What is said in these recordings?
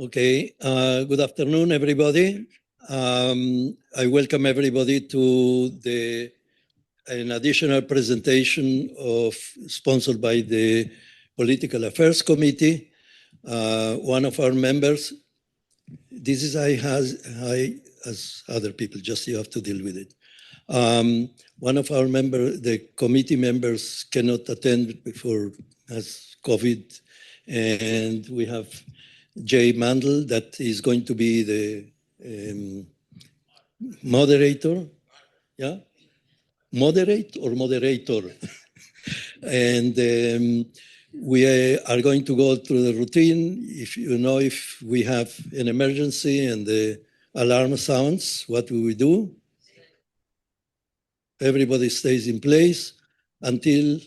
Okay, good afternoon, everybody. I welcome everybody to an additional presentation sponsored by the Political Affairs Committee. One of our members, this is high as other people, just you have to deal with it. One of our members, the committee members cannot attend before has COVID, and we have Jay Mandel that is going to be the moderator. Yeah? Moderate or moderator? And we are going to go through the routine. If we have an emergency and the alarm sounds, what will we do? Everybody stays in place until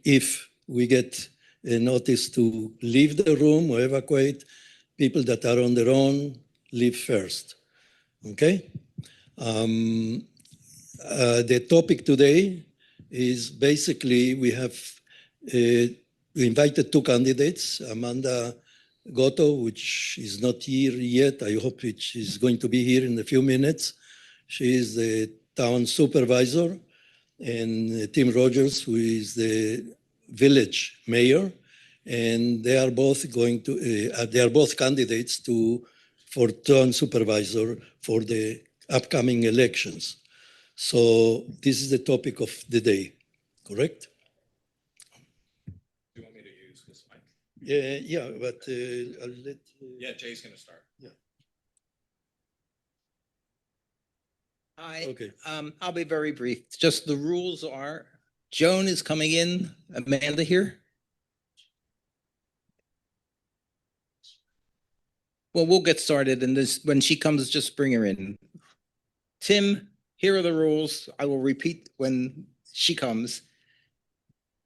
if we get a notice to leave the room or evacuate, people that are on their own leave first. Okay? The topic today is basically we invited two candidates, Amanda Goto, which is not here yet. I hope she's going to be here in a few minutes. She is the town supervisor, and Tim Rogers, who is the village mayor, and they are both candidates for town supervisor for the upcoming elections. So this is the topic of the day, correct? Do you want me to use this mic? Yeah, but I'll let... Yeah, Jay's going to start. Yeah. Hi. Okay. I'll be very brief. Just the rules are, Joan is coming in. Amanda here? Well, we'll get started, and when she comes, just bring her in. Tim, here are the rules. I will repeat when she comes.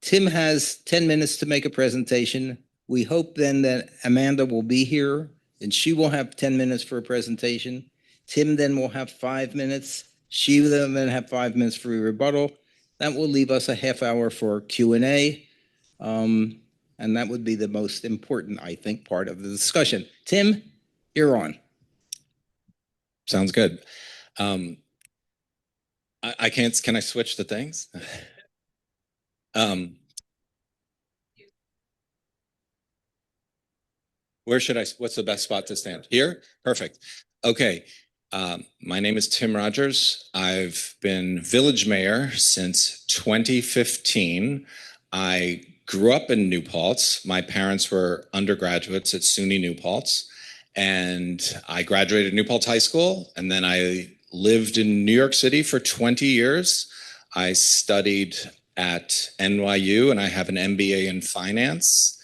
Tim has 10 minutes to make a presentation. We hope then that Amanda will be here, and she will have 10 minutes for a presentation. Tim then will have 5 minutes. She will then have 5 minutes for a rebuttal. That will leave us a half hour for Q&A. And that would be the most important, I think, part of the discussion. Tim, you're on. Sounds good. I can't, can I switch the things? What's the best spot to stand? Here? Perfect. Okay. My name is Tim Rogers. I've been village mayor since 2015. I grew up in New Paltz. My parents were undergraduates at SUNY New Paltz, and I graduated New Paltz High School, and then I lived in New York City for 20 years. I studied at NYU, and I have an MBA in finance.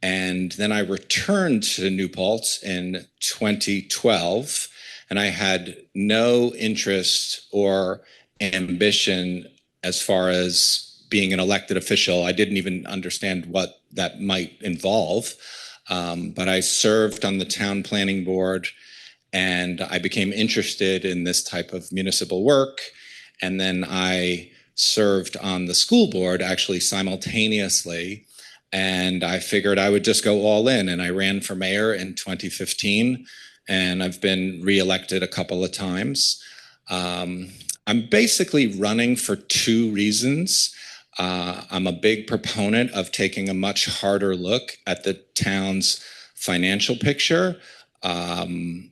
And then I returned to New Paltz in 2012, and I had no interest or ambition as far as being an elected official. I didn't even understand what that might involve. But I served on the town planning board, and I became interested in this type of municipal work. And then I served on the school board actually simultaneously. And I figured I would just go all in, and I ran for mayor in 2015, and I've been reelected a couple of times. I'm basically running for two reasons. I'm a big proponent of taking a much harder look at the town's financial picture. I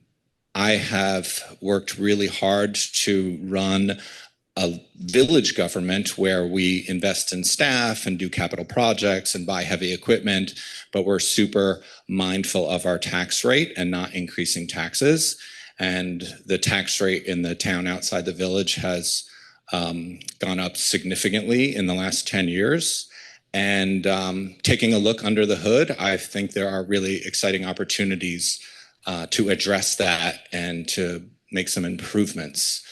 have worked really hard to run a village government where we invest in staff and do capital projects and buy heavy equipment, but we're super mindful of our tax rate and not increasing taxes. And the tax rate in the town outside the village has gone up significantly in the last 10 years. And taking a look under the hood, I think there are really exciting opportunities to address that and to make some improvements.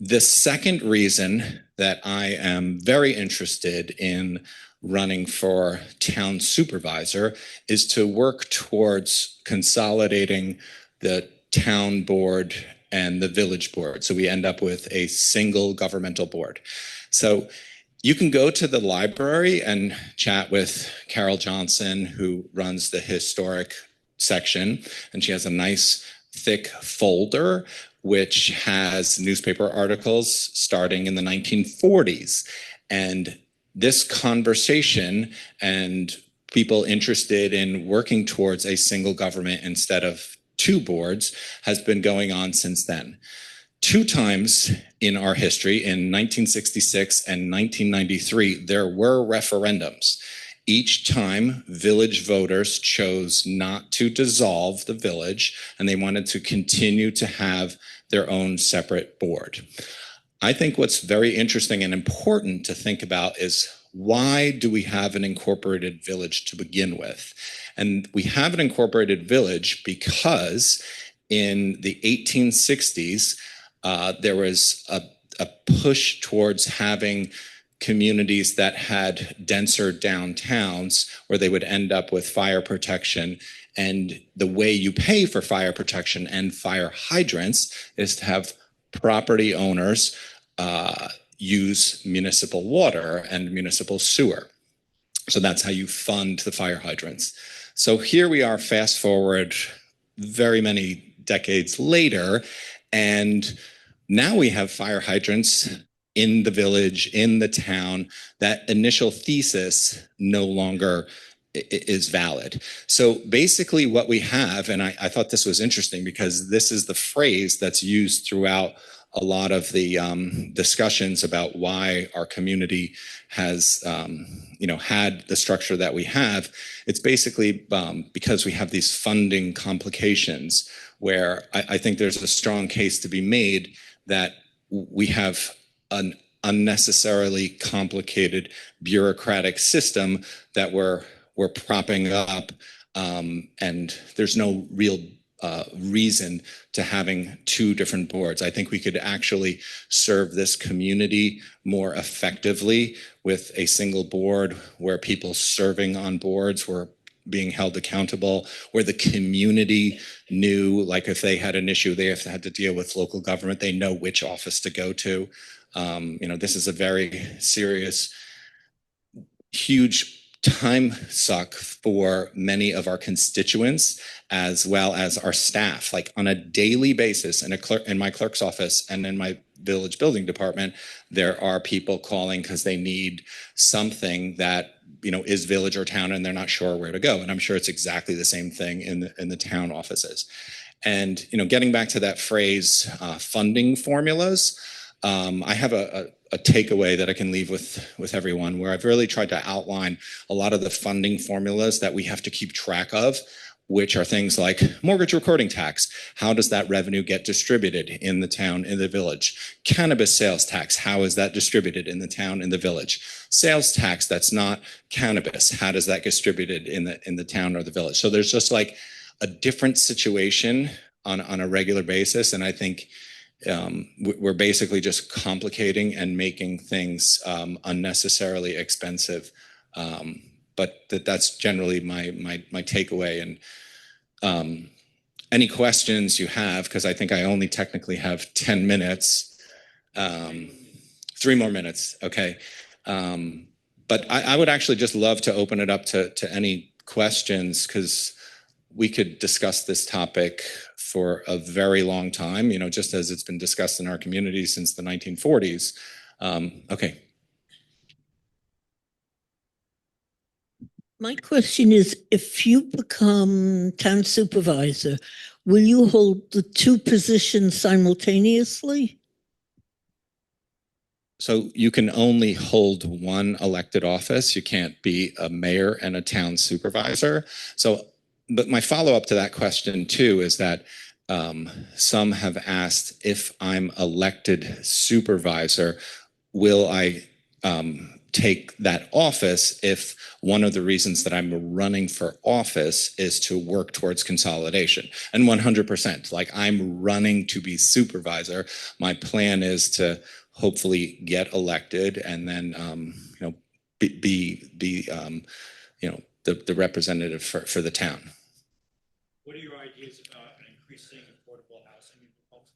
The second reason that I am very interested in running for town supervisor is to work towards consolidating the town board and the village board. So we end up with a single governmental board. So You can go to the library and chat with Carol Johnson, who runs the historic section, and she has a nice thick folder which has newspaper articles starting in the 1940s. And this conversation and people interested in working towards a single government instead of two boards has been going on since then. Two times in our history, in 1966 and 1993, there were referendums. Each time, village voters chose not to dissolve the village, and they wanted to continue to have their own separate board. I think what's very interesting and important to think about is, why do we have an incorporated village to begin with? And we have an incorporated village because in the 1860s, there was a push towards having communities that had denser downtowns where they would end up with fire protection. And the way you pay for fire protection and fire hydrants is to have property owners use municipal water and municipal sewer. So that's how you fund the fire hydrants. So here we are, fast forward very many decades later, and now we have fire hydrants in the village, in the town. That initial thesis no longer is valid. So basically what we have, and I thought this was interesting because this is the phrase that's used throughout a lot of the discussions about why our community has had the structure that we have. It's basically because we have these funding complications where I think there's a strong case to be made that we have an unnecessarily complicated bureaucratic system that we're propping up, and there's no real reason to having two different boards. I think we could actually serve this community more effectively with a single board where people serving on boards were being held accountable, where the community knew, like if they had an issue, they have had to deal with local government, they know which office to go to. This is a very serious, huge time suck for many of our constituents as well as our staff. Like on a daily basis in my clerk's office and in my village building department, there are people calling because they need something that is village or town and they're not sure where to go. And I'm sure it's exactly the same thing in the town offices. And getting back to that phrase, funding formulas, I have a takeaway that I can leave with everyone, where I've really tried to outline a lot of the funding formulas that we have to keep track of, which are things like mortgage recording tax. How does that revenue get distributed in the town, in the village? Cannabis sales tax. How is that distributed in the town, in the village? Sales tax that's not cannabis. How does that get distributed in the town or the village? So there's just like a different situation on a regular basis. And I think we're basically just complicating and making things unnecessarily expensive. But that's generally my takeaway. And any questions you have, because I think I only technically have 10 minutes, 3 more minutes, okay. But I would actually just love to open it up to any questions, because we could discuss this topic for a very long time, just as it's been discussed in our community since the 1940s. Okay. My question is, if you become town supervisor, will you hold the two positions simultaneously? So you can only hold one elected office. You can't be a mayor and a town supervisor. But my follow-up to that question too is that some have asked, if I'm elected supervisor, will I take that office if one of the reasons that I'm running for office is to work towards consolidation? And 100%, like I'm running to be supervisor. My plan is to hopefully get elected and then be the representative for the town. What are your ideas about increasing affordable housing in Paltz?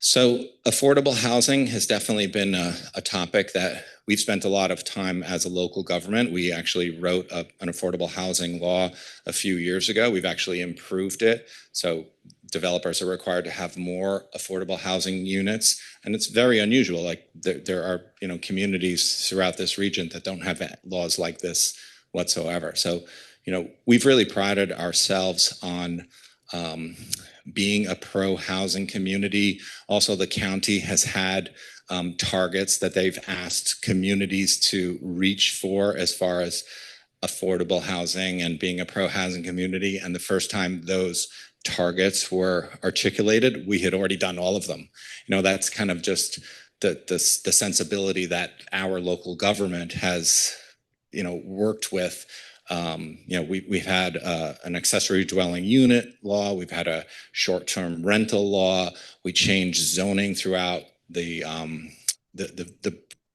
So affordable housing has definitely been a topic that we've spent a lot of time as a local government. We actually wrote an affordable housing law a few years ago. We've actually improved it. So developers are required to have more affordable housing units. And it's very unusual. Like there are, communities throughout this region that don't have laws like this whatsoever. So, we've really prided ourselves on being a pro-housing community. Also, the county has had targets that they've asked communities to reach for as far as affordable housing and being a pro-housing community. And the first time those targets were articulated, we had already done all of them. That's kind of just the sensibility that our local government has, worked with. We've had an accessory dwelling unit law. We've had a short-term rental law. We changed zoning throughout the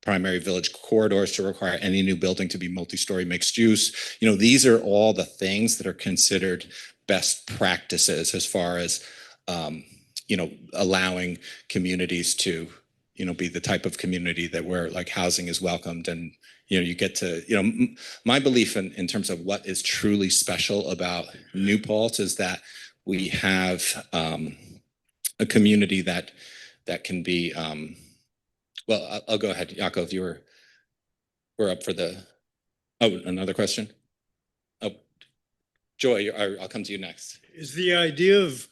primary village corridors to require any new building to be multi-story mixed use. These are all the things that are considered best practices as far as, allowing communities to, be the type of community that where like housing is welcomed and, you get to, my belief in terms of what is truly special about New Paltz is that we have a community that can be, well, I'll go ahead, Yaakov, we're up for another question? Oh, Joy, I'll come to you next. Is the idea of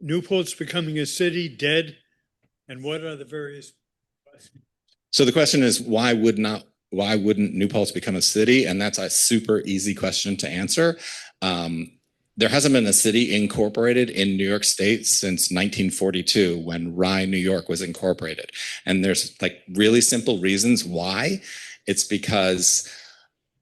New Paltz becoming a city dead? And what are the various? So the question is, why wouldn't New Paltz become a city? And that's a super easy question to answer. There hasn't been a city incorporated in New York State since 1942 when Rye, New York was incorporated. And there's like really simple reasons why. It's because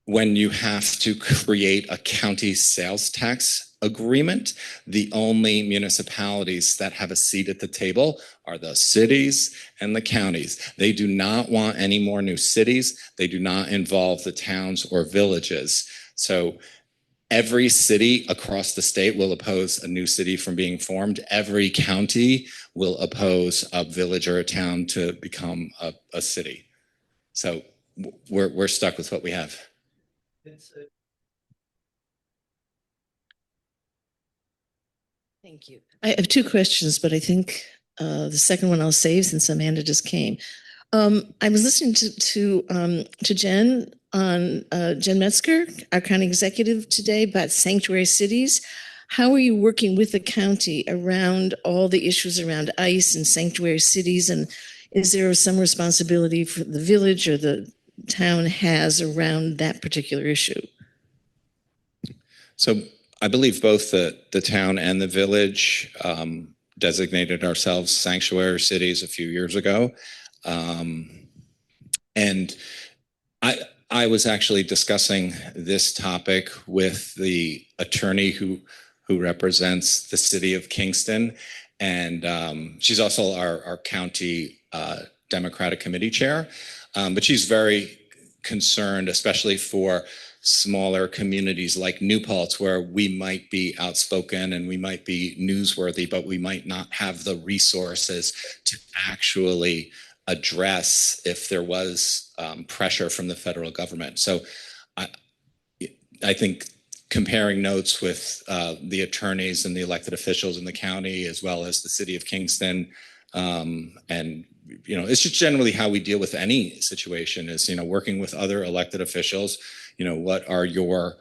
when you have to create a county sales tax agreement, the only municipalities that have a seat at the table are the cities and the counties. They do not want any more new cities. They do not involve the towns or villages. So every city across the state will oppose a new city from being formed. Every county will oppose a village or a town to become a city. So we're stuck with what we have. Thank you. I have two questions, but I think the second one I'll save since Amanda just came. I was listening to Jen on Jen Metzger, our county executive today, about sanctuary cities. How are you working with the county around all the issues around ICE and sanctuary cities? And is there some responsibility for the village or the town has around that particular issue? So I believe both the town and the village designated ourselves sanctuary cities a few years ago. And I was actually discussing this topic with the attorney who represents the city of Kingston. And she's also our county Democratic Committee chair. But she's very concerned, especially for smaller communities like New Paltz, where we might be outspoken and we might be newsworthy, but we might not have the resources to actually address if there was pressure from the federal government. So I think comparing notes with the attorneys and the elected officials in the county, as well as the city of Kingston, and it's just generally how we deal with any situation is, working with other elected officials, what are your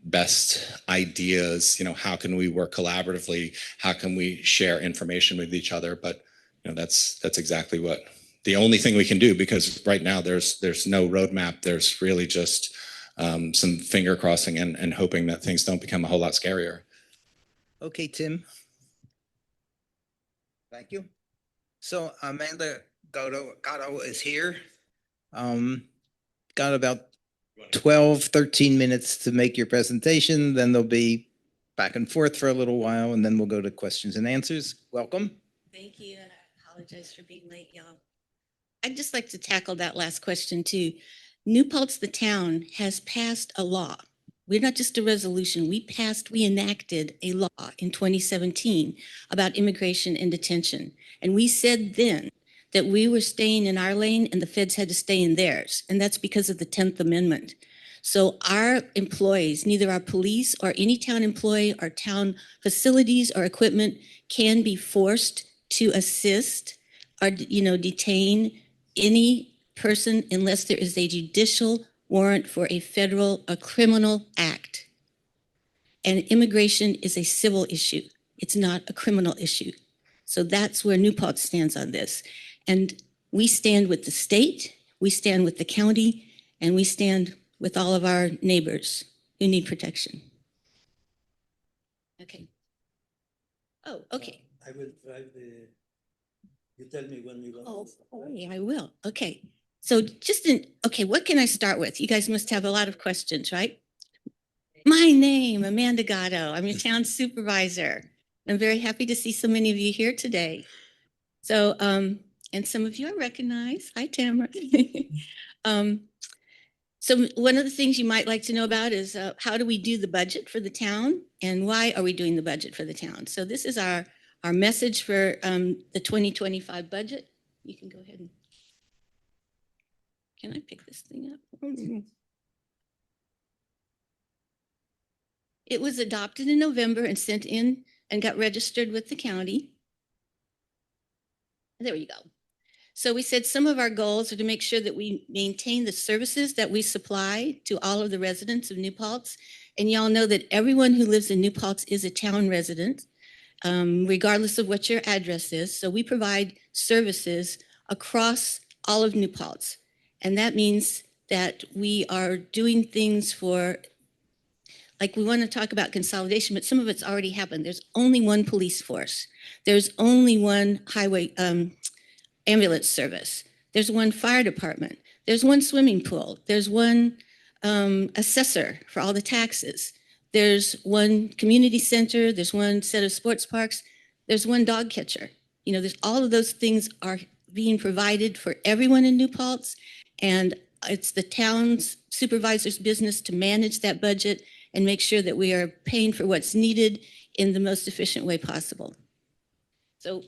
best ideas? How can we work collaboratively? How can we share information with each other? But that's exactly what the only thing we can do, because right now there's no roadmap. There's really just some finger crossing and hoping that things don't become a whole lot scarier. Okay, Tim. Thank you. So Amanda Gatto is here. Got about 12, 13 minutes to make your presentation. Then there'll be back and forth for a little while, and then we'll go to questions and answers. Welcome. Thank you, and I apologize for being late, y'all. I'd just like to tackle that last question too. New Paltz, the town, has passed a law We're not just a resolution. We enacted a law in 2017 about immigration and detention. And we said then that we were staying in our lane and the feds had to stay in theirs. And that's because of the 10th Amendment. So our employees, neither our police or any town employee or town facilities or equipment can be forced to assist or, detain any person unless there is a judicial warrant for a federal or criminal act. And immigration is a civil issue. It's not a criminal issue. So that's where New Paltz stands on this. And we stand with the state, we stand with the county, and we stand with all of our neighbors who need protection. Okay. Oh, okay. I will drive you tell me when you want. Oh, yeah, I will. Okay. So okay, what can I start with? You guys must have a lot of questions, right? My name, Amanda Gatto. I'm your town supervisor. I'm very happy to see so many of you here today. So, and some of you I recognize. Hi, Tamara. So one of the things you might like to know about is how do we do the budget for the town and why are we doing the budget for the town? So this is our message for the 2025 budget. You can go ahead and, can I pick this thing up? It was adopted in November and sent in and got registered with the county. There you go. So we said some of our goals are to make sure that we maintain the services that we supply to all of the residents of New Paltz. And y'all know that everyone who lives in New Paltz is a town resident, regardless of what your address is. So we provide services across all of New Paltz. And that means that we are doing things for, like we want to talk about consolidation, but some of it's already happened. There's only one police force. There's only one highway ambulance service. There's one fire department. There's one swimming pool. There's one assessor for all the taxes. There's one community center. There's one set of sports parks. There's one dog catcher. There's all of those things are being provided for everyone in New Paltz. And it's the town's supervisor's business to manage that budget and make sure that we are paying for what's needed in the most efficient way possible. So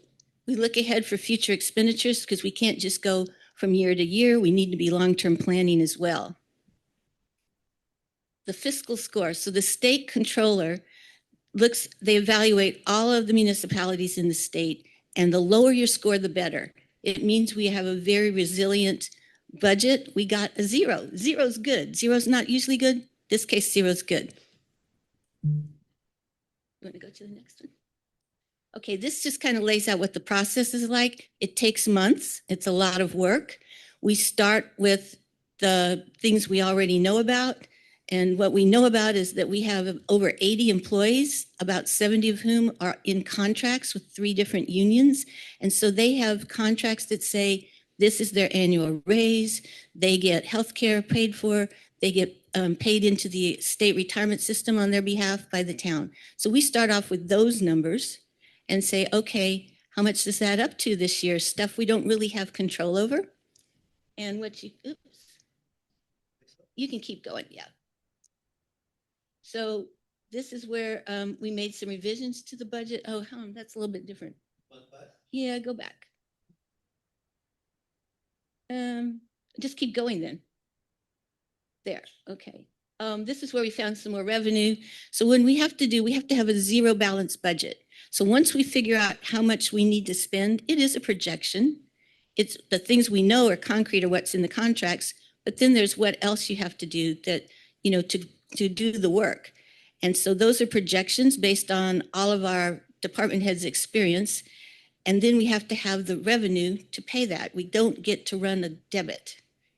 we look ahead for future expenditures because we can't just go from year to year. We need to be long-term planning as well. The fiscal score. So the state controller they evaluate all of the municipalities in the state, and the lower your score, the better. It means we have a very resilient budget. We got a 0. 0's good. 0's not usually good. This case, 0's good. You want to go to the next one? Okay, this just kind of lays out what the process is like. It takes months. It's a lot of work. We start with the things we already know about. And what we know about is that we have over 80 employees, about 70 of whom are in contracts with 3 different unions. And so they have contracts that say this is their annual raise. They get health care paid for. They get paid into the state retirement system on their behalf by the town. So we start off with those numbers and say, okay, how much does that up to this year? Stuff we don't really have control over. And you can keep going, yeah. So this is where we made some revisions to the budget. Oh, that's a little bit different. Yeah, go back. Just keep going then. There, okay. This is where we found some more revenue. So when we have to have a 0 balance budget. So once we figure out how much we need to spend, it is a projection. It's the things we know are concrete or what's in the contracts, but then there's what else you have to do that, to do the work. And so those are projections based on all of our department heads' experience. And then we have to have the revenue to pay that. We don't get to run a debit.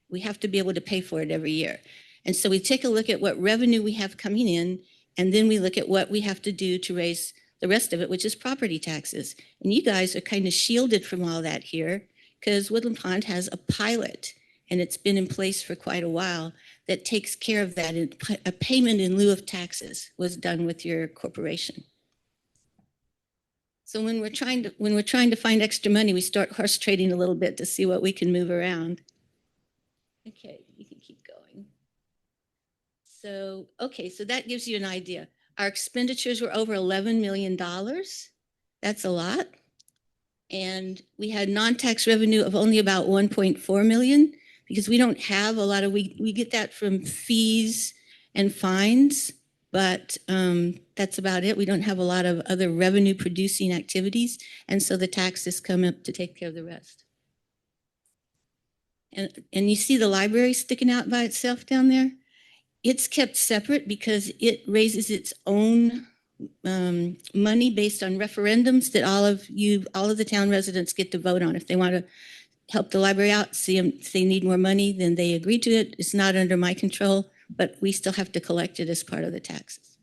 We have to be able to pay for it every year. And so we take a look at what revenue we have coming in, and then we look at what we have to do to raise the rest of it, which is property taxes. And you guys are kind of shielded from all that here because Woodland Pond has a pilot, and it's been in place for quite a while, that takes care of that. And a payment in lieu of taxes was done with your corporation. So when we're trying to find extra money, we start horse trading a little bit to see what we can move around. Okay, you can keep going. So, okay, so that gives you an idea. Our expenditures were over $11 million. That's a lot. And we had non-tax revenue of only about 1.4 million because we don't have a lot of, we get that from fees and fines, but that's about it. We don't have a lot of other revenue producing activities. And so the taxes come up to take care of the rest. And you see the library sticking out by itself down there? It's kept separate because it raises its own money based on referendums that all of the town residents get to vote on. If they want to help the library out, see if they need more money, then they agree to it. It's not under my control, but we still have to collect it as part of the taxes.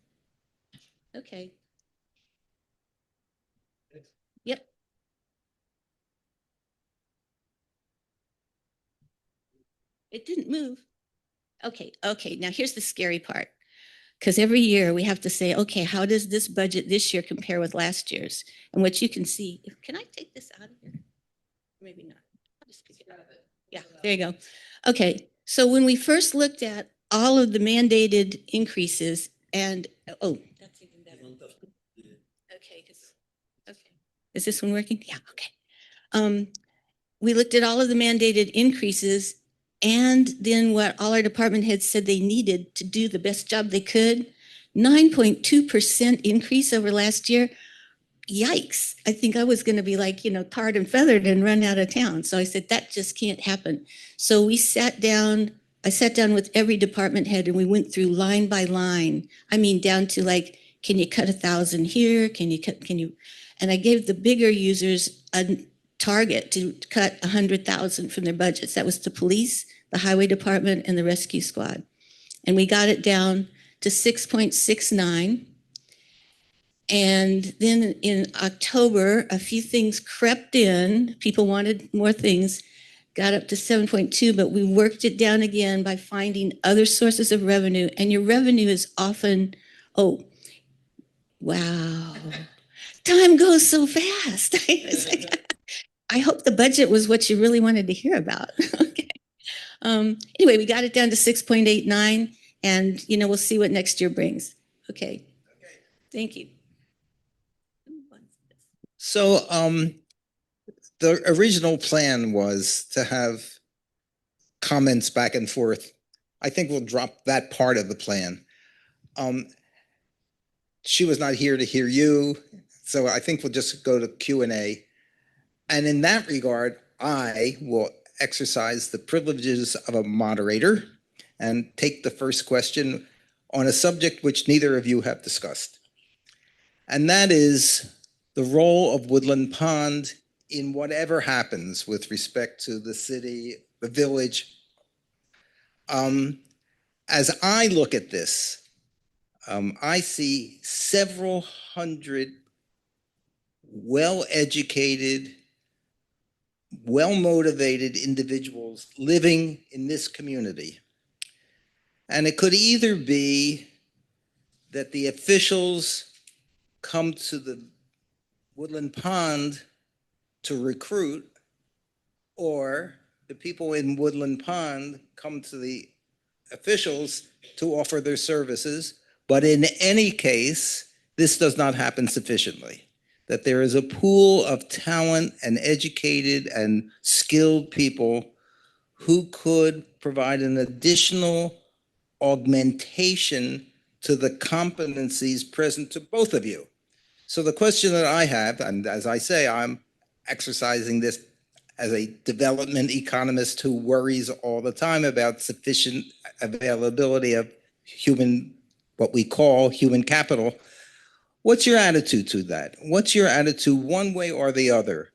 Okay. Yep. It didn't move. Okay, now here's the scary part. Because every year we have to say, okay, how does this budget this year compare with last year's? And what you can see, can I take this out of here? Maybe not. I'll just pick it out of it. Yeah, there you go. Okay, so when we first looked at all of the mandated increases and, oh, that's even better. Okay, okay. Is this one working? Yeah, okay. We looked at all of the mandated increases and then what all our department heads said they needed to do the best job they could. 9.2% increase over last year. Yikes. I think I was going to be like, tarred and feathered and run out of town. So I said, that just can't happen. So I sat down with every department head and we went through line by line. I mean, down to like, can you cut 1,000 here? And I gave the bigger users a target to cut 100,000 from their budgets. That was the police, the highway department, and the rescue squad. And we got it down to 6.69. And then in October, a few things crept in. People wanted more things, got up to 7.2, but we worked it down again by finding other sources of revenue. And your revenue is often, oh, wow. Time goes so fast. I hope the budget was what you really wanted to hear about. Okay. Anyway, we got it down to 6.89 and, we'll see what next year brings. Okay. Thank you. So the original plan was to have comments back and forth. I think we'll drop that part of the plan. She was not here to hear you, so I think we'll just go to Q&A. And in that regard, I will exercise the privileges of a moderator and take the first question on a subject which neither of you have discussed. And that is the role of Woodland Pond in whatever happens with respect to the city, the village. As I look at this, I see several hundred well-educated, well-motivated individuals living in this community. And it could either be that the officials come to the Woodland Pond to recruit, or the people in Woodland Pond come to the officials to offer their services. But in any case, this does not happen sufficiently. That there is a pool of talent and educated and skilled people who could provide an additional augmentation to the competencies present to both of you. So the question that I have, and as I say, I'm exercising this as a development economist who worries all the time about sufficient availability of what we call human capital. What's your attitude to that? What's your attitude, one way or the other,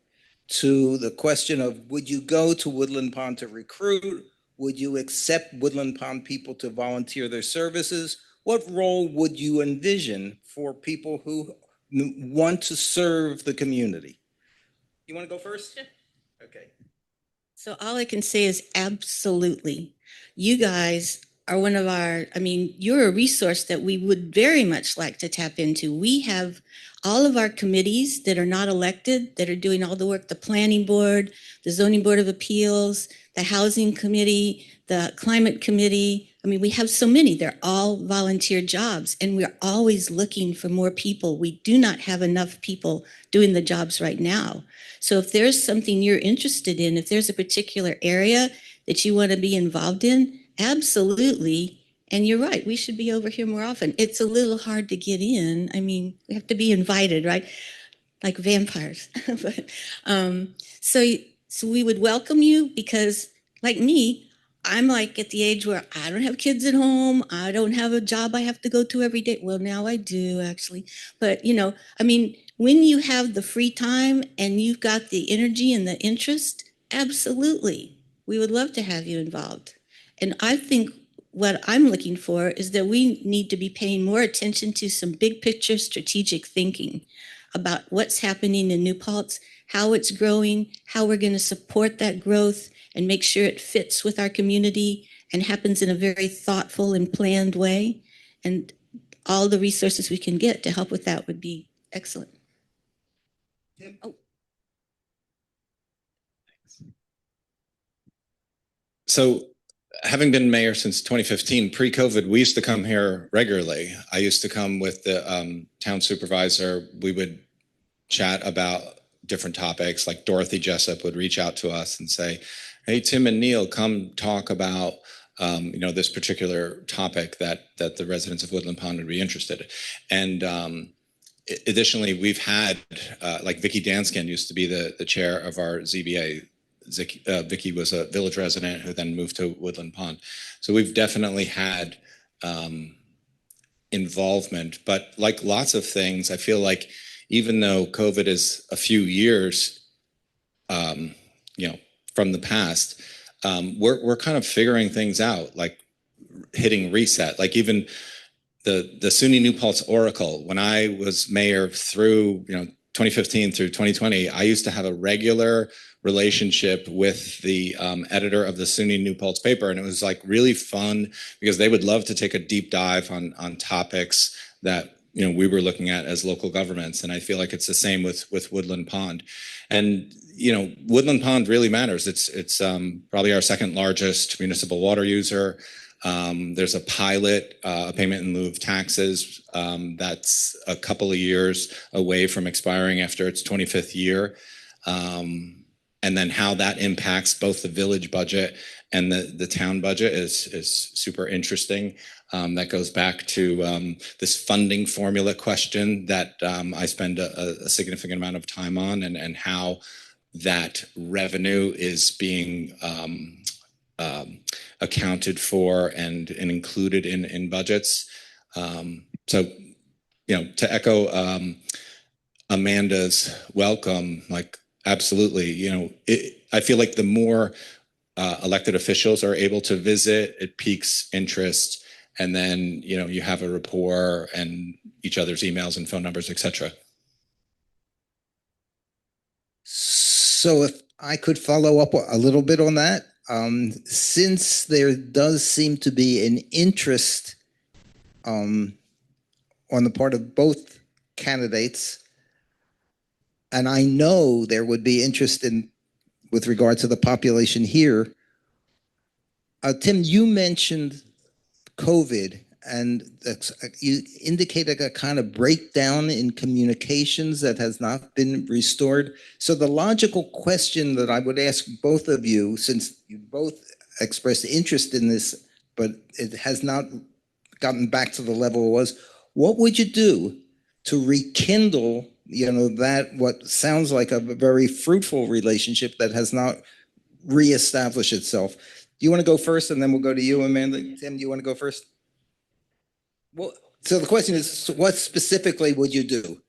to the question of, would you go to Woodland Pond to recruit? Would you accept Woodland Pond people to volunteer their services? What role would you envision for people who want to serve the community? You want to go first? Okay. So all I can say is absolutely. You guys are you're a resource that we would very much like to tap into. We have all of our committees that are not elected, that are doing all the work, the planning board, the zoning board of appeals, the housing committee, the climate committee, I mean, we have so many, they're all volunteer jobs, and we're always looking for more people. We do not have enough people doing the jobs right now. So if there's something you're interested in, if there's a particular area that you want to be involved in, absolutely. And you're right, we should be over here more often. It's a little hard to get in. I mean, we have to be invited, right? Like vampires. But, so we would welcome you because, like me, I'm like at the age where I don't have kids at home. I don't have a job I have to go to every day. Well, now I do actually. But, I mean, when you have the free time and you've got the energy and the interest, absolutely. We would love to have you involved. And I think what I'm looking for is that we need to be paying more attention to some big picture strategic thinking about what's happening in New Paltz, how it's growing, how we're going to support that growth and make sure it fits with our community and happens in a very thoughtful and planned way. And all the resources we can get to help with that would be excellent. Oh. So having been mayor since 2015, pre-COVID, we used to come here regularly. I used to come with the town supervisor. We would chat about different topics, like Dorothy Jessup would reach out to us and say, hey, Tim and Neil, come talk about this particular topic that the residents of Woodland Pond would be interested in. And additionally, we've had, like Vicki Danskin used to be the chair of our ZBA. Vicki was a village resident who then moved to Woodland Pond. So we've definitely had involvement, but like lots of things, I feel like even though COVID is a few years, from the past, we're kind of figuring things out, like hitting reset. Like even the SUNY New Paltz Oracle, when I was mayor through 2015 through 2020, I used to have a regular relationship with the editor of the SUNY New Paltz paper, and it was like really fun because they would love to take a deep dive on topics that we were looking at as local governments. And I feel like it's the same with Woodland Pond. And Woodland Pond really matters. It's probably our second largest municipal water user. There's a pilot, a payment in lieu of taxes, that's a couple of years away from expiring after its 25th year. And then how that impacts both the village budget and the town budget is super interesting. That goes back to this funding formula question that I spend a significant amount of time on, and how that revenue is being accounted for and included in budgets. So, to echo Amanda's welcome, like absolutely, I feel like the more elected officials are able to visit, it piques interest. And then, you have a rapport and each other's emails and phone numbers, etc. So if I could follow up a little bit on that, since there does seem to be an interest on the part of both candidates, and I know there would be interest with regard to the population here. Tim, you mentioned COVID, and you indicated a kind of breakdown in communications that has not been restored. So the logical question that I would ask both of you, since you both expressed interest in this, but it has not gotten back to the level it was, what would you do to rekindle, that what sounds like a very fruitful relationship that has not reestablished itself? Do you want to go first, and then we'll go to you, Amanda? Tim, do you want to go first? Well, so the question is, what specifically would you do?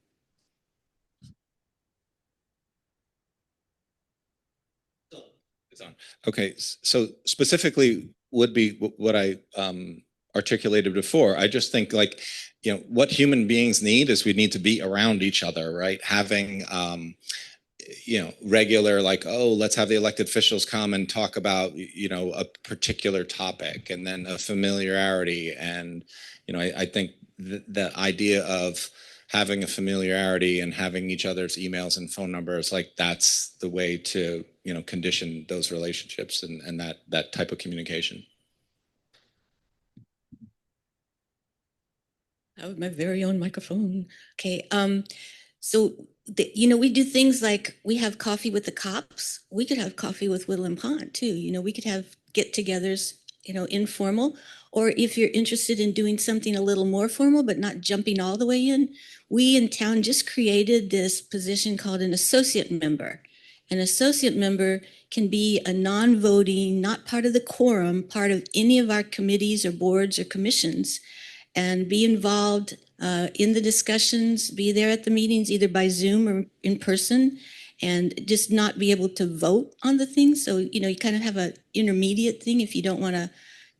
Okay, so specifically would be what I articulated before. I just think what human beings need is we need to be around each other, right? Having regular, let's have the elected officials come and talk about, a particular topic, and then a familiarity. And, I think the idea of having a familiarity and having each other's emails and phone numbers, that's the way to, condition those relationships and that type of communication. I have my very own microphone. Okay. So, we do things like we have coffee with the cops. We could have coffee with Woodland Pond too. We could have get-togethers, informal. Or if you're interested in doing something a little more formal, but not jumping all the way in, we in town just created this position called an associate member. An associate member can be a non-voting, not part of the quorum, part of any of our committees or boards or commissions, and be involved in the discussions, be there at the meetings, either by Zoom or in person, and just not be able to vote on the things. So, you kind of have an intermediate thing if you don't want to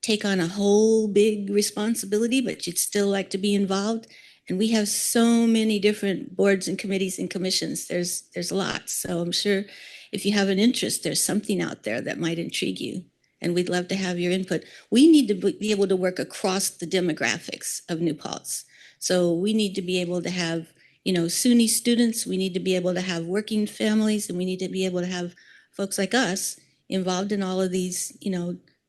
take on a whole big responsibility, but you'd still like to be involved. And we have so many different boards and committees and commissions. There's lots. So I'm sure if you have an interest, there's something out there that might intrigue you. And we'd love to have your input. We need to be able to work across the demographics of New Paltz. So we need to be able to have, SUNY students, we need to be able to have working families, and we need to be able to have folks like us involved in all of these,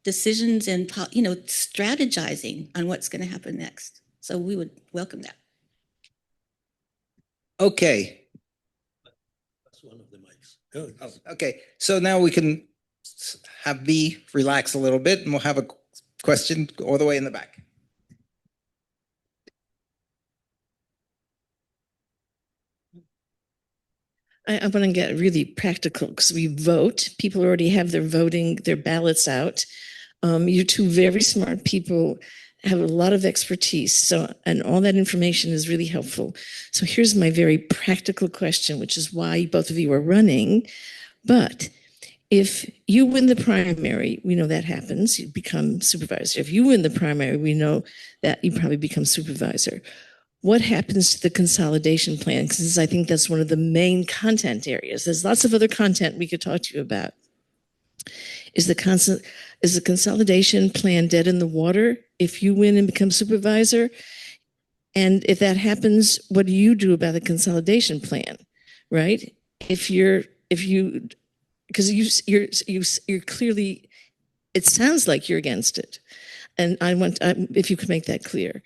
decisions and, strategizing on what's going to happen next. So we would welcome that. Okay. That's one of the mics. Oh, okay. So now we can have B relax a little bit, and we'll have a question all the way in the back. I want to get really practical because we vote. People already have their ballots out. You're two very smart people, have a lot of expertise. So, and all that information is really helpful. So here's my very practical question, which is why both of you are running. But if you win the primary, we know that happens, you become supervisor. If you win the primary, we know that you probably become supervisor. What happens to the consolidation plan? Because I think that's one of the main content areas. There's lots of other content we could talk to you about. Is the consolidation plan dead in the water if you win and become supervisor? And if that happens, what do you do about the consolidation plan, right? Because you're clearly, it sounds like you're against it. And I want, if you could make that clear.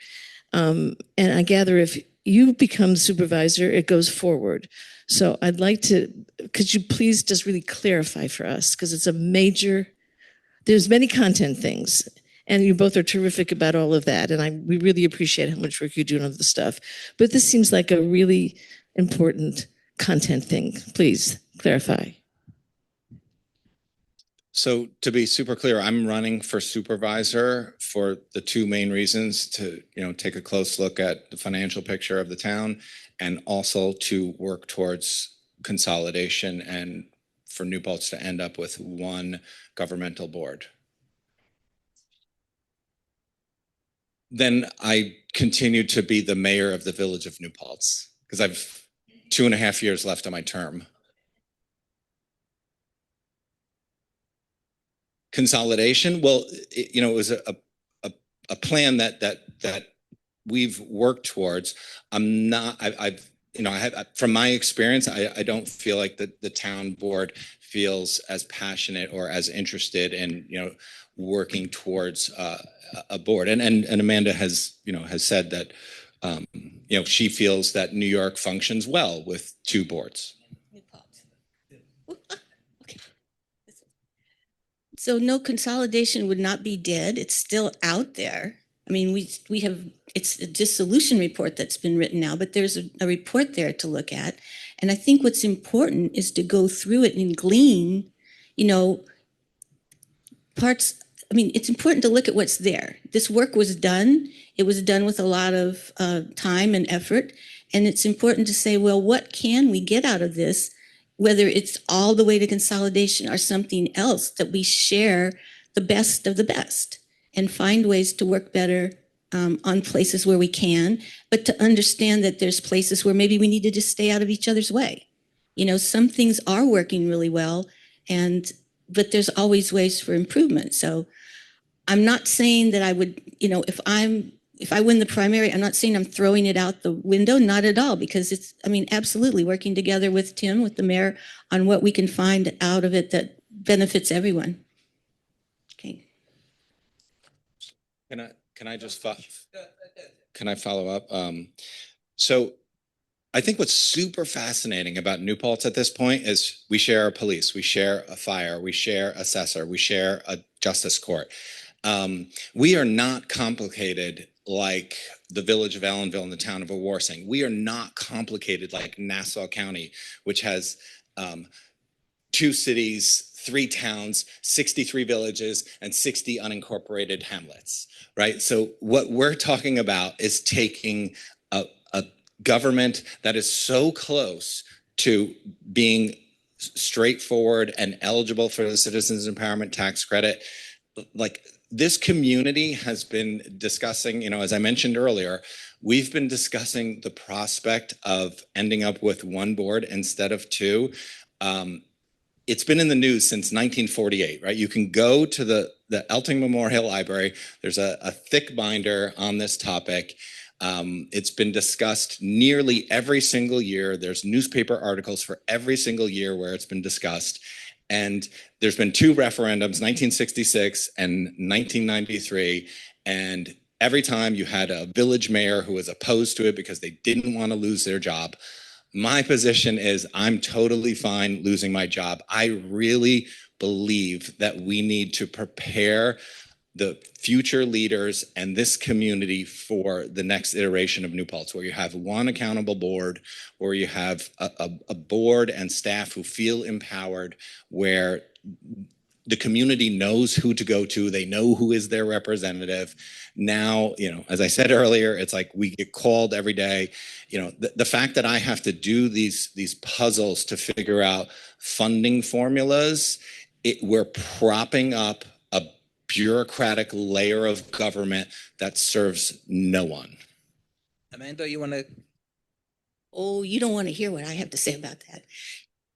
And I gather if you become supervisor, it goes forward. So I'd like to, could you please just really clarify for us? Because it's a major, there's many content things. And you both are terrific about all of that. And we really appreciate how much work you do on all the stuff. But this seems like a really important content thing. Please clarify. So to be super clear, I'm running for supervisor for the two main reasons: to, take a close look at the financial picture of the town, and also to work towards consolidation and for New Paltz to end up with one governmental board. Then I continue to be the mayor of the village of New Paltz because I've 2.5 years left on my term. Consolidation, well, it was a plan that we've worked towards. I'm not, from my experience, I don't feel like the town board feels as passionate or as interested in, working towards a board. And Amanda has said that, she feels that New York functions well with two boards. So no, consolidation would not be dead. It's still out there. I mean, we have, it's a dissolution report that's been written now, but there's a report there to look at. And I think what's important is to go through it and glean, parts. I mean, it's important to look at what's there. This work was done. It was done with a lot of time and effort. And it's important to say, well, what can we get out of this? Whether it's all the way to consolidation or something else, that we share the best of the best and find ways to work better on places where we can, but to understand that there's places where maybe we need to just stay out of each other's way. Some things are working really well, but there's always ways for improvement. So I'm not saying that I would, if I win the primary, I'm not saying I'm throwing it out the window, not at all, because it's, absolutely working together with Tim, with the mayor, on what we can find out of it that benefits everyone. Okay. Can I just can I follow up? So I think what's super fascinating about New Paltz at this point is we share a police, we share a fire, we share assessor, we share a justice court. We are not complicated like the village of Ellenville and the town of Awarsing. We are not complicated like Nassau County, which has 2 cities, 3 towns, 63 villages, and 60 unincorporated hamlets, right? So what we're talking about is taking a government that is so close to being straightforward and eligible for the Citizens Empowerment Tax Credit. Like, this community has been discussing, as I mentioned earlier, we've been discussing the prospect of ending up with 1 board instead of 2. It's been in the news since 1948, right? You can go to the Elting Memorial Library. There's a thick binder on this topic. It's been discussed nearly every single year. There's newspaper articles for every single year where it's been discussed. And there's been 2 referendums, 1966 and 1993. And every time you had a village mayor who was opposed to it because they didn't want to lose their job. My position is I'm totally fine losing my job. I really believe that we need to prepare the future leaders and this community for the next iteration of New Paltz, where you have 1 accountable board, where you have a board and staff who feel empowered, where the community knows who to go to, they know who is their representative. Now, as I said earlier, it's like we get called every day. The fact that I have to do these puzzles to figure out funding formulas, we're propping up a bureaucratic layer of government that serves no one. Amanda, you want to? Oh, you don't want to hear what I have to say about that.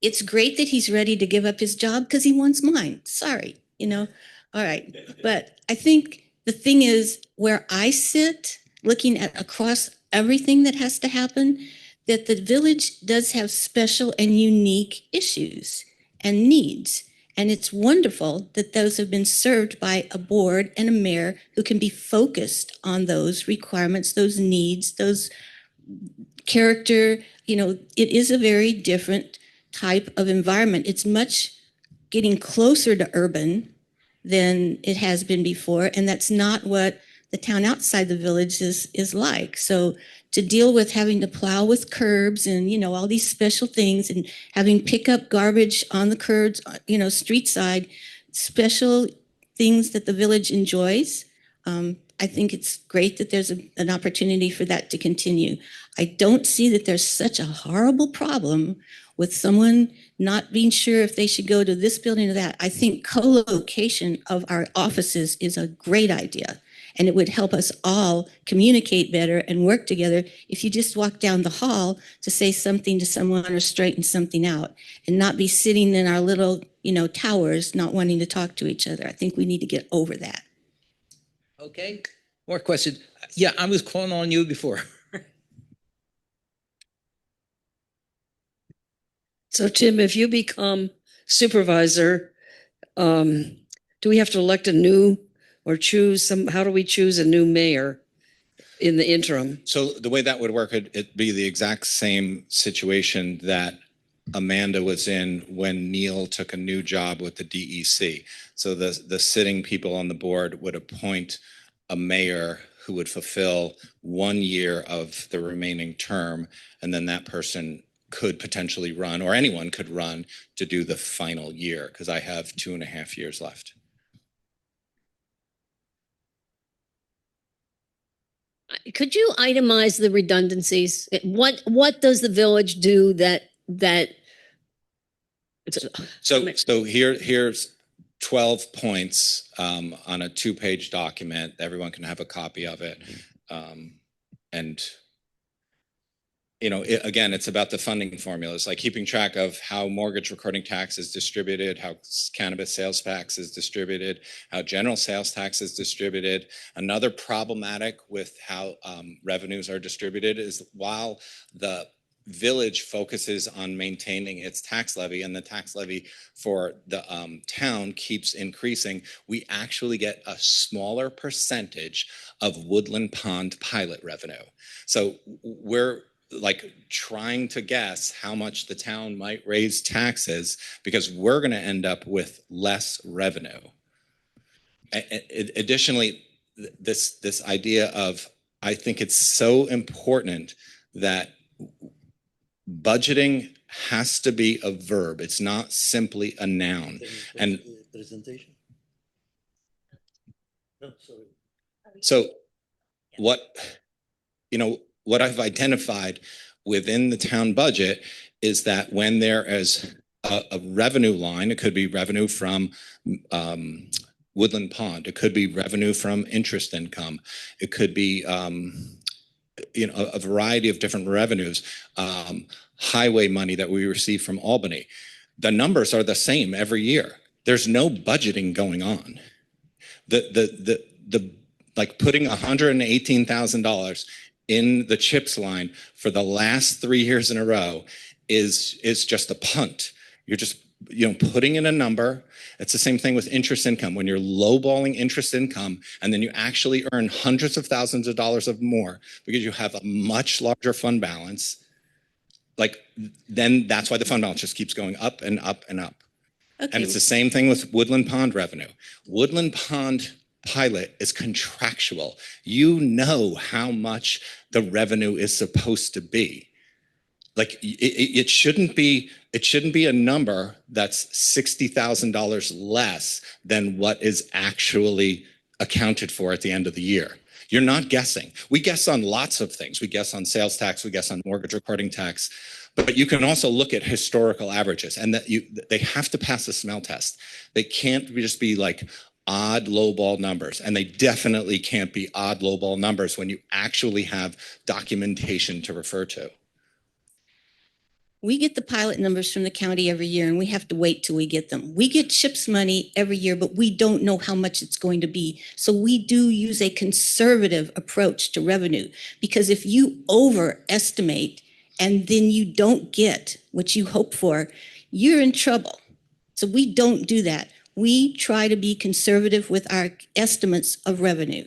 It's great that he's ready to give up his job because he wants mine. Sorry, all right. But I think the thing is, where I sit, looking at across everything that has to happen, that the village does have special and unique issues and needs. And it's wonderful that those have been served by a board and a mayor who can be focused on those requirements, those needs, those character. It is a very different type of environment. It's much getting closer to urban than it has been before. And that's not what the town outside the village is like. So to deal with having to plow with curbs and, all these special things and having pick up garbage on the curbs, street side, special things that the village enjoys. I think it's great that there's an opportunity for that to continue. I don't see that there's such a horrible problem with someone not being sure if they should go to this building or that. I think co-location of our offices is a great idea. And it would help us all communicate better and work together if you just walk down the hall to say something to someone or straighten something out and not be sitting in our little, towers, not wanting to talk to each other. I think we need to get over that. Okay, more questions. Yeah, I was calling on you before. So Tim, if you become supervisor, do we have to elect a new or choose how do we choose a new mayor in the interim? So the way that would work, it'd be the exact same situation that Amanda was in when Neil took a new job with the DEC. So the sitting people on the board would appoint a mayor who would fulfill 1 year of the remaining term, and then that person could potentially run, or anyone could run to do the final year, because I have 2.5 years left. Could you itemize the redundancies? What does the village do that? So here's 12 points on a 2-page document. Everyone can have a copy of it. And again, it's about the funding formulas, like keeping track of how mortgage recording tax is distributed, how cannabis sales tax is distributed, how general sales tax is distributed. Another problematic with how revenues are distributed is while the village focuses on maintaining its tax levy and the tax levy for the town keeps increasing, we actually get a smaller percentage of Woodland Pond pilot revenue. So we're like trying to guess how much the town might raise taxes because we're going to end up with less revenue. Additionally, this idea of, I think it's so important that budgeting has to be a verb. It's not simply a noun. And presentation. No, sorry. so what I've identified within the town budget is that when there is a revenue line, it could be revenue from Woodland Pond, it could be revenue from interest income, it could be a variety of different revenues, highway money that we receive from Albany. The numbers are the same every year. There's no budgeting going on. The like putting $118,000 in the CHIPS line for the last 3 years in a row is just a punt. You're just putting in a number. It's the same thing with interest income. When you're lowballing interest income and then you actually earn hundreds of thousands of dollars of more because you have a much larger fund balance, then that's why the fund balance just keeps going up and up and up. Okay. And it's the same thing with Woodland Pond revenue. Woodland Pond pilot is contractual. You know how much the revenue is supposed to be. Like it shouldn't be a number that's $60,000 less than what is actually accounted for at the end of the year. You're not guessing. We guess on lots of things. We guess on sales tax, we guess on mortgage recording tax, but you can also look at historical averages and that they have to pass the smell test. They can't just be like odd lowball numbers, and they definitely can't be odd lowball numbers when you actually have documentation to refer to. We get the pilot numbers from the county every year, and we have to wait till we get them. We get CHIPS money every year, but we don't know how much it's going to be. So we do use a conservative approach to revenue, because if you overestimate and then you don't get what you hope for, you're in trouble. So we don't do that. We try to be conservative with our estimates of revenue.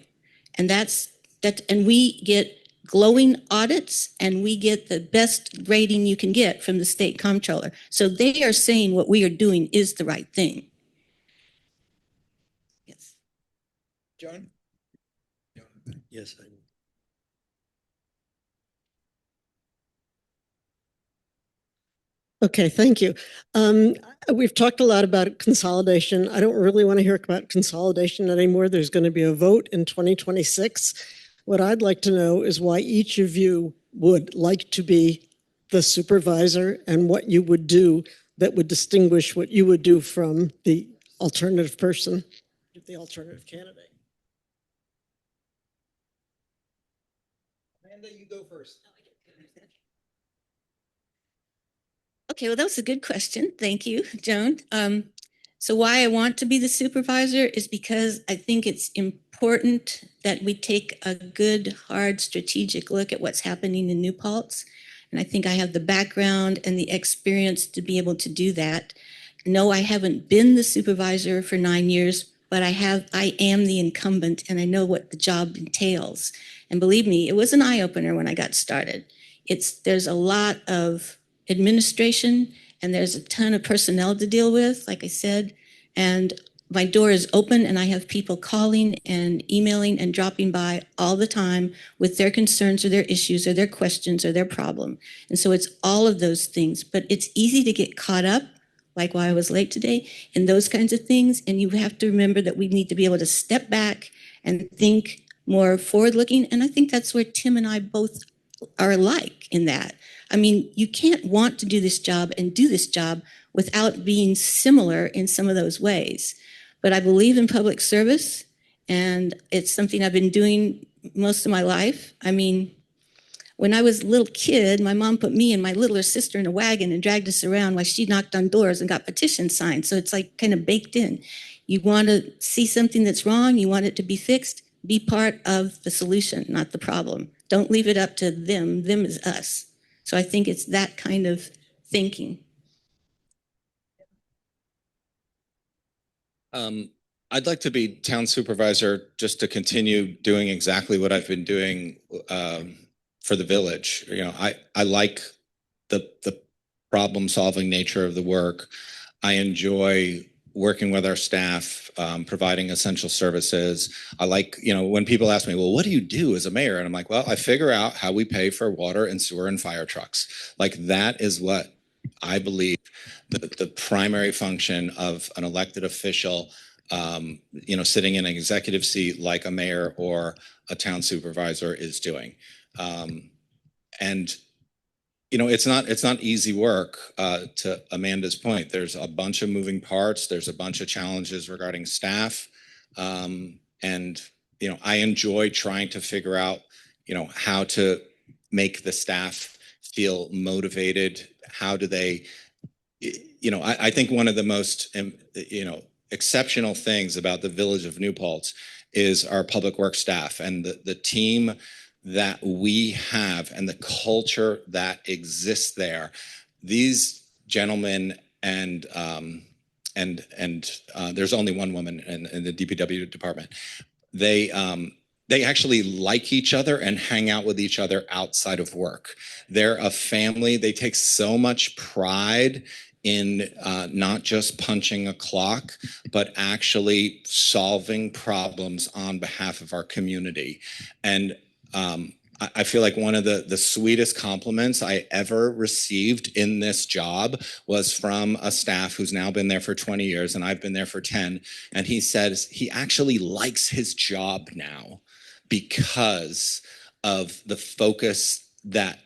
And and we get glowing audits, and we get the best rating you can get from the state comptroller. So they are saying what we are doing is the right thing. Yes. John? Yes, I know. Okay, thank you. We've talked a lot about consolidation. I don't really want to hear about consolidation anymore. There's going to be a vote in 2026. What I'd like to know is why each of you would like to be the supervisor and what you would do that would distinguish what you would do from the alternative person, the alternative candidate. Amanda, you go first. Okay, well, that was a good question. Thank you, Joan. So why I want to be the supervisor is because I think it's important that we take a good, hard, strategic look at what's happening in New Paltz. And I think I have the background and the experience to be able to do that. No, I haven't been the supervisor for 9 years, but I am the incumbent, and I know what the job entails. And believe me, it was an eye-opener when I got started. There's a lot of administration, and there's a ton of personnel to deal with, like I said, and my door is open, and I have people calling and emailing and dropping by all the time with their concerns or their issues or their questions or their problem. And so it's all of those things, but it's easy to get caught up, like why I was late today, in those kinds of things. And you have to remember that we need to be able to step back and think more forward-looking. And I think that's where Tim and I both are alike in that. I mean, you can't want to do this job and do this job without being similar in some of those ways. But I believe in public service, and it's something I've been doing most of my life. I mean, when I was a little kid, my mom put me and my littler sister in a wagon and dragged us around while she knocked on doors and got petitions signed. So it's like kind of baked in. You want to see something that's wrong, you want it to be fixed, be part of the solution, not the problem. Don't leave it up to them. Them is us. So I think it's that kind of thinking. I'd like to be town supervisor just to continue doing exactly what I've been doing for the village. You know, I like the problem solving nature of the work. I enjoy working with our staff, providing essential services. I like, you know, when people ask me, well, what do you do as a mayor? And I'm like, well, I figure out how we pay for water and sewer and fire trucks. Like that is what I believe the primary function of an elected official, you know, sitting in an executive seat like a mayor or a town supervisor is doing. And you know, it's not easy work. To Amanda's point, there's a bunch of moving parts. There's a bunch of challenges regarding staff, and you know, I enjoy trying to figure out, you know, how to make the staff feel motivated. How do they, you know, I think one of the most, you know, exceptional things about the village of New Paltz is our public works staff and the team that we have and the culture that exists there. These gentlemen and there's only one woman in the DPW department. They actually like each other and hang out with each other outside of work. They're a family. They take so much pride in not just punching a clock, but actually solving problems on behalf of our community. And I feel like one of the sweetest compliments I ever received in this job was from a staff who's now been there for 20 years and I've been there for 10. And he says he actually likes his job now because of the focus that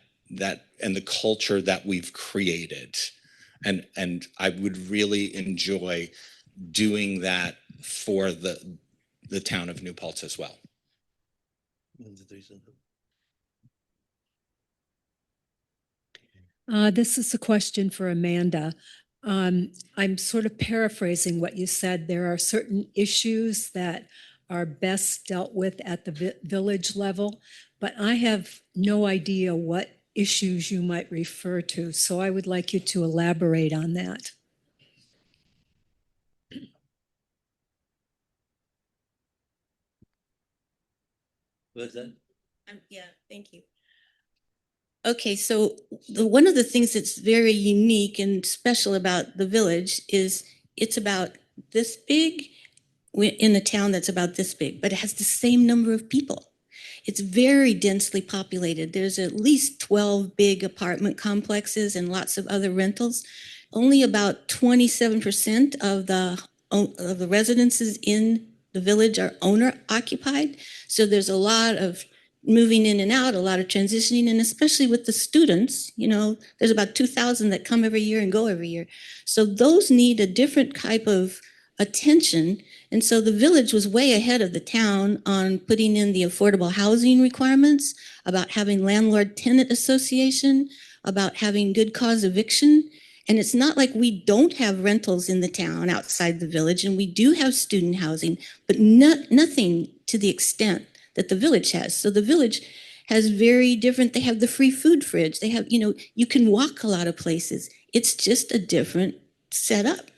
and the culture that we've created. And I would really enjoy doing that for the town of New Paltz as well. This is a question for Amanda. I'm sort of paraphrasing what you said. There are certain issues that are best dealt with at the village level, but I have no idea what issues you might refer to. So I would like you to elaborate on that. What's that? Yeah, thank you. Okay, so one of the things that's very unique and special about the village is it's about this big in a town that's about this big, but it has the same number of people. It's very densely populated. There's at least 12 big apartment complexes and lots of other rentals. Only about 27% of the residences in the village are owner occupied. So there's a lot of moving in and out, a lot of transitioning, and especially with the students, you know, there's about 2,000 that come every year and go every year. So those need a different type of attention. And so the village was way ahead of the town on putting in the affordable housing requirements, about having landlord-tenant association, about having good cause eviction. And it's not like we don't have rentals in the town outside the village, and we do have student housing, but nothing to the extent that the village has. So the village has very different, they have the free food fridge. They have, you know, you can walk a lot of places. It's just a different setup.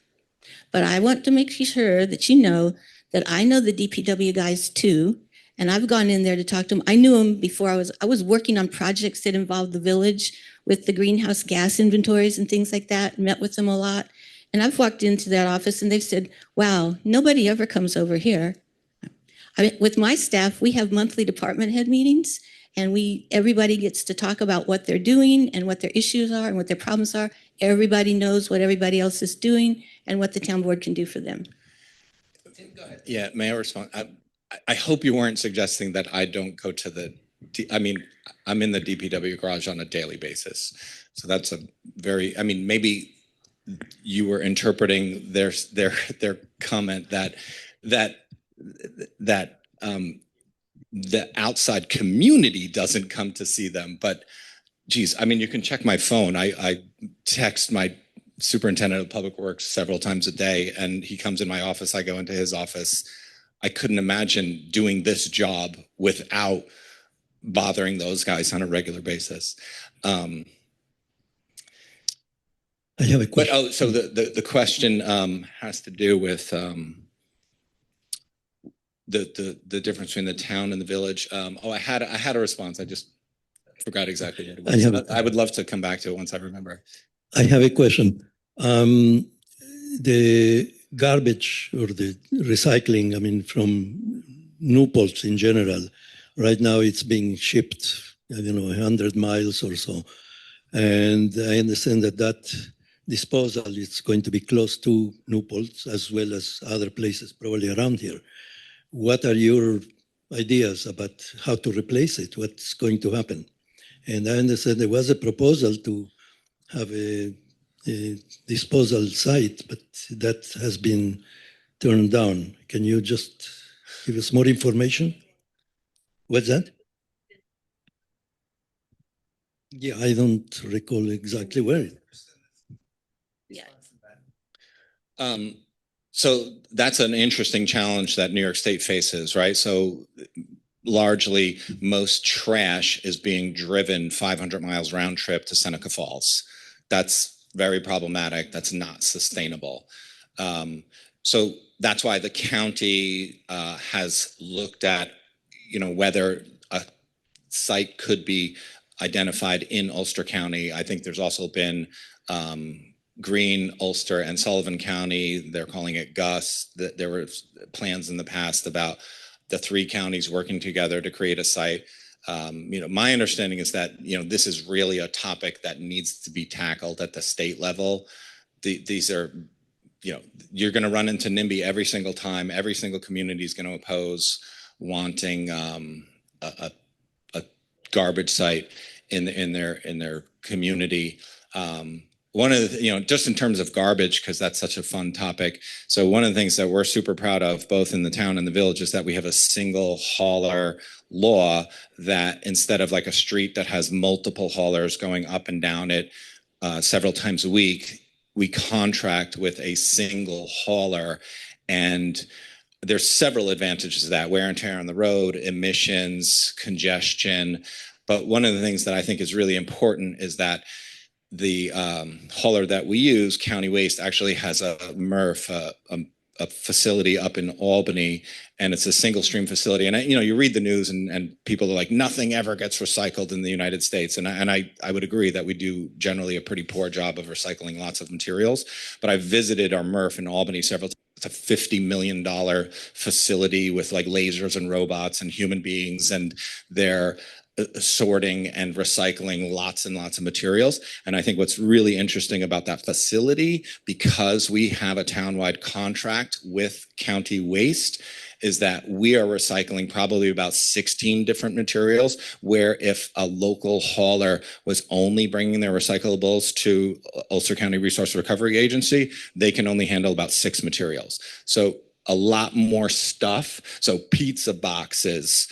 But I want to make sure that you know that I know the DPW guys too. And I've gone in there to talk to them. I knew them before I was working on projects that involved the village with the greenhouse gas inventories and things like that, met with them a lot. And I've walked into that office and they've said, wow, nobody ever comes over here. With my staff, we have monthly department head meetings, and everybody gets to talk about what they're doing and what their issues are and what their problems are. Everybody knows what everybody else is doing and what the town board can do for them. Go ahead. Yeah, may I respond? I hope you weren't suggesting that I don't go to I mean, I'm in the DPW garage on a daily basis. So that's maybe you were interpreting their comment that the outside community doesn't come to see them. But geez, I mean, you can check my phone. I text my superintendent of public works several times a day, and he comes in my office. I go into his office. I couldn't imagine doing this job without bothering those guys on a regular basis. I have a But, question. so the question has to do with the difference between the town and the village. I had a response. I just forgot exactly what it was. I would love to come back to it once I remember. I have a question. The garbage or the recycling, I mean, from New Paltz in general, right now it's being shipped, 100 miles or so. And I understand that disposal is going to be close to New Paltz as well as other places probably around here. What are your ideas about how to replace it? What's going to happen? And I understand there was a proposal to have a disposal site, but that has been turned down. Can you just give us more information? What's that? Yeah, I don't recall exactly where. Yeah. So that's an interesting challenge that New York State faces, right? So largely most trash is being driven 500 miles round trip to Seneca Falls. That's very problematic. That's not sustainable. So that's why the county has looked at, whether a site could be identified in Ulster County. I think there's also been Greene, Ulster, and Sullivan County. They're calling it Gus. There were plans in the past about the three counties working together to create a site. My understanding is that this is really a topic that needs to be tackled at the state level. These are, you're going to run into NIMBY every single time. Every single community is going to oppose wanting a garbage site in their community. One of the, just in terms of garbage, because that's such a fun topic. So one of the things that we're super proud of, both in the town and the village, is that we have a single hauler law that instead of like a street that has multiple haulers going up and down it several times a week, we contract with a single hauler. And there's several advantages to that: wear and tear on the road, emissions, congestion. But one of the things that I think is really important is that the hauler that we use, County Waste, actually has a MRF, a facility up in Albany, and it's a single stream facility. And you read the news and people are like, nothing ever gets recycled in the United States. And I would agree that we do generally a pretty poor job of recycling lots of materials. But I've visited our MRF in Albany several times. It's a $50 million facility with like lasers and robots and human beings, and they're sorting and recycling lots and lots of materials. And I think what's really interesting about that facility, because we have a townwide contract with County Waste, is that we are recycling probably about 16 different materials, where if a local hauler was only bringing their recyclables to Ulster County Resource Recovery Agency, they can only handle about 6 materials. So a lot more stuff. So pizza boxes,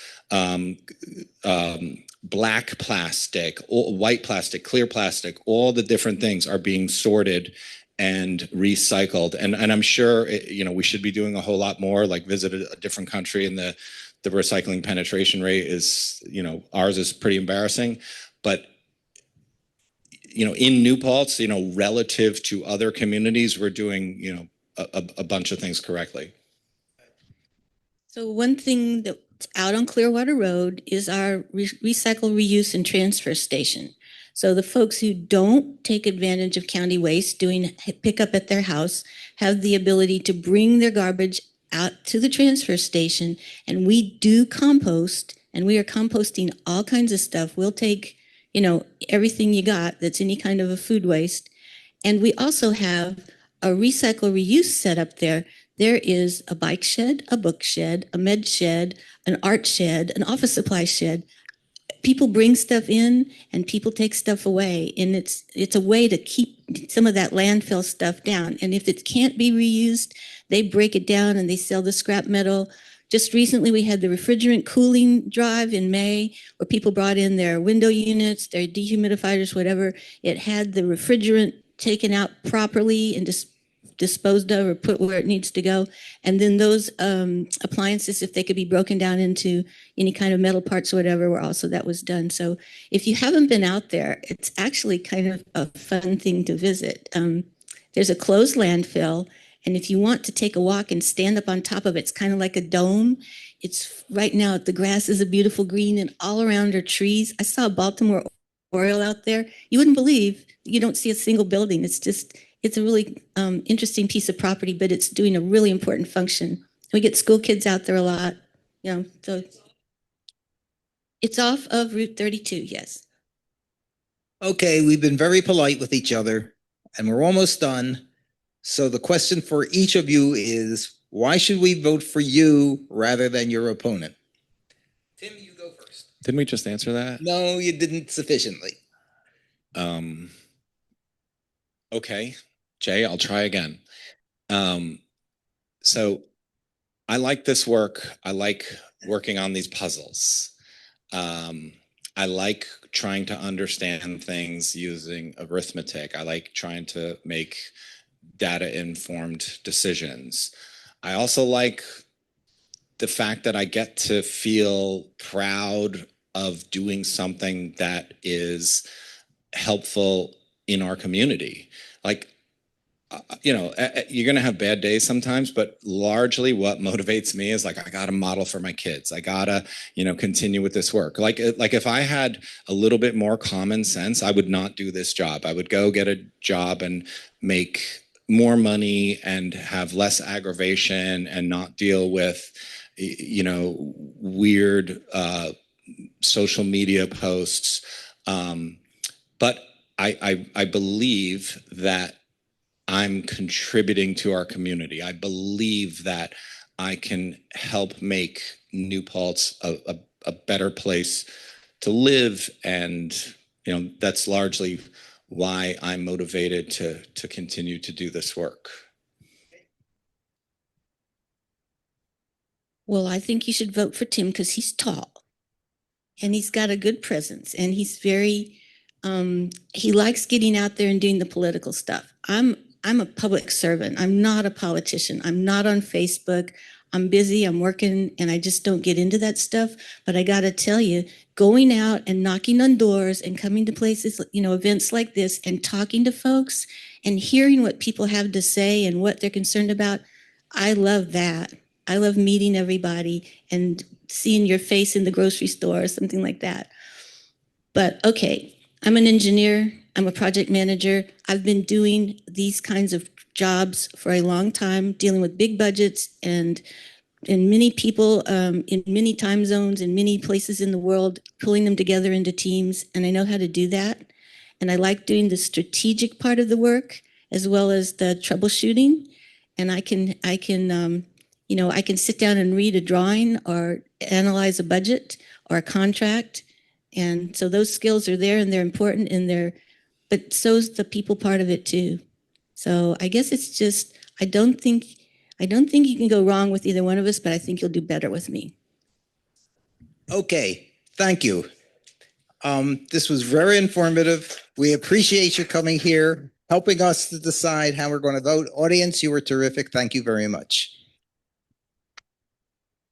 black plastic, white plastic, clear plastic, all the different things are being sorted and recycled. And I'm sure, we should be doing a whole lot more, like visit a different country, and the recycling penetration rate is, ours is pretty embarrassing. But, in New Paltz, relative to other communities, we're doing, a bunch of things correctly. So one thing that's out on Clearwater Road is our recycle, reuse, and transfer station. So the folks who don't take advantage of county waste doing pickup at their house have the ability to bring their garbage out to the transfer station, and we do compost, and we are composting all kinds of stuff. We'll take, everything you got that's any kind of a food waste. And we also have a recycle, reuse set up there. There is a bike shed, a book shed, a med shed, an art shed, an office supply shed. People bring stuff in and people take stuff away. And it's a way to keep some of that landfill stuff down. And if it can't be reused, they break it down and they sell the scrap metal. Just recently, we had the refrigerant cooling drive in May, where people brought in their window units, their dehumidifiers, whatever. It had the refrigerant taken out properly and just disposed of or put where it needs to go. And then those appliances, if they could be broken down into any kind of metal parts or whatever, were also, that was done. So if you haven't been out there, it's actually kind of a fun thing to visit. There's a closed landfill, and if you want to take a walk and stand up on top of it, it's kind of like a dome. It's right now, the grass is a beautiful green and all around are trees. I saw a Baltimore Oriole out there. You wouldn't believe, you don't see a single building. It's a really interesting piece of property, but it's doing a really important function. We get school kids out there a lot, so it's off of Route 32, yes. Okay, we've been very polite with each other and we're almost done. So the question for each of you is, why should we vote for you rather than your opponent? Tim, you go first. Didn't we just answer that? No, you didn't sufficiently. Okay, Jay, I'll try again. So I like this work. I like working on these puzzles. I like trying to understand things using arithmetic. I like trying to make data-informed decisions. I also like the fact that I get to feel proud of doing something that is helpful in our community. Like, you're going to have bad days sometimes, but largely what motivates me is like, I got to model for my kids. I got to, continue with this work. Like if I had a little bit more common sense, I would not do this job. I would go get a job and make more money and have less aggravation and not deal with, weird social media posts. But I believe that I'm contributing to our community. I believe that I can help make New Paltz a better place to live. And, that's largely why I'm motivated to continue to do this work. Well, I think you should vote for Tim because he's tall and he's got a good presence and he's very, he likes getting out there and doing the political stuff. I'm a public servant. I'm not a politician. I'm not on Facebook. I'm busy, I'm working, and I just don't get into that stuff. But I got to tell you, going out and knocking on doors and coming to places, events like this and talking to folks and hearing what people have to say and what they're concerned about, I love that. I love meeting everybody and seeing your face in the grocery store or something like that. But okay, I'm an engineer. I'm a project manager. I've been doing these kinds of jobs for a long time, dealing with big budgets and many people in many time zones in many places in the world, pulling them together into teams. And I know how to do that. And I like doing the strategic part of the work as well as the troubleshooting. And I can sit down and read a drawing or analyze a budget or a contract. And so those skills are there and they're important but so's the people part of it too. So I guess it's just, I don't think you can go wrong with either one of us, but I think you'll do better with me. Okay, thank you. This was very informative. We appreciate you coming here, helping us to decide how we're going to vote. Audience, you were terrific. Thank you very much.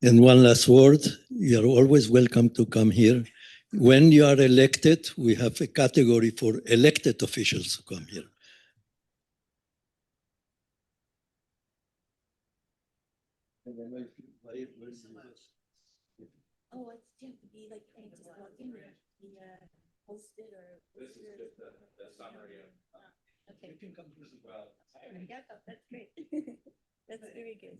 And one last word, you're always welcome to come here. When you are elected, we have a category for elected officials to come here. Oh, it's have to be like just walk in there, posted or. This is just the summary of. Okay. You can come as well. Yeah, that's great. That's very good.